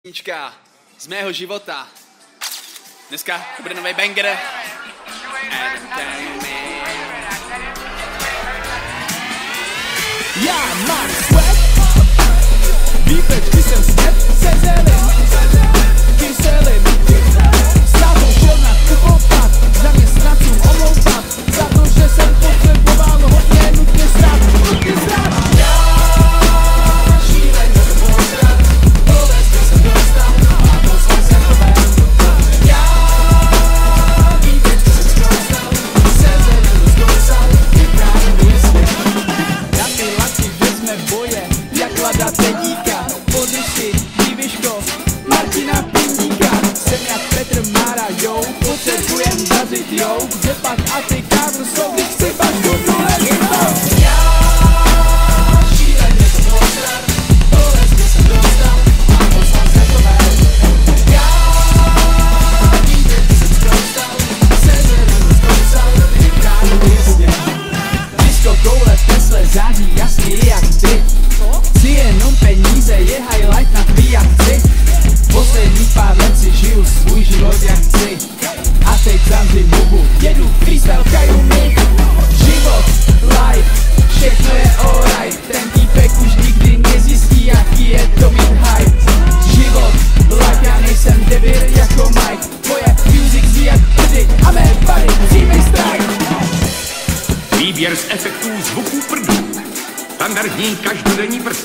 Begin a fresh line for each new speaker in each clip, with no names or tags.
Písnička z mého života. Dneska to bude nový banger.
Já mám sweat, výpečky jsem snad sezelin, kyselin. Státou šel na kupopat, zaměstnancům omlouvat, za to, že jsem potřeboval hodně nutně zrát. Lada Pedíka, Podyši, Diviško, Martina Pindíka. Jsem jak Petr Mára, jo, potřebujem dařit, jo. Kde pak a ty kávu jsou, když si bašku důležitou. Disco, koule, Tesla, září jasný jak ty. Chci jenom peníze, je highlight na pijaci. Poslední pár let si žiju svůj život jak chci. A teď zamři mubu, jedu freestyle kajumi. Život, life, všechno je alright. Ten týpek už nikdy nezjistí, jaký je to mít hype. Život, life, já nejsem debil jako Mike. Tvoje music zní jak prdy a mé body, přijmej strike.
Výběr z efektů zvuků prdů. Standardní každodenní prd.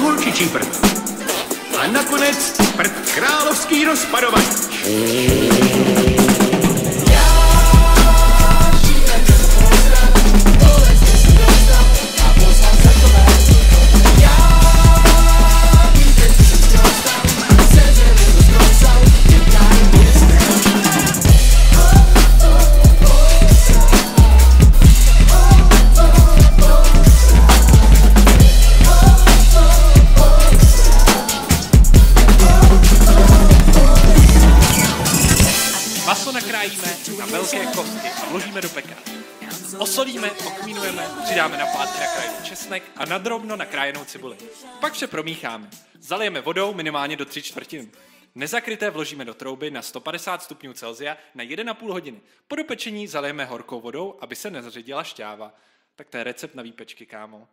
Holčičí prd. A nakonec prd královský rozpadovač.
Maso nakrájíme na velké kostky a vložíme do pekárny. Osolíme, okmínujeme, přidáme na plátky nakrájený česnek a nadrobno nakrájenou cibuli. Pak vše promícháme. Zalijeme vodou minimálně do 3/4. Nezakryté vložíme do trouby na 150 stupňů Celsia na 1,5 hodiny. Po dopečení zalijeme horkou vodou, aby se nezaředila šťáva. Tak to je recept na výpečky, kámo.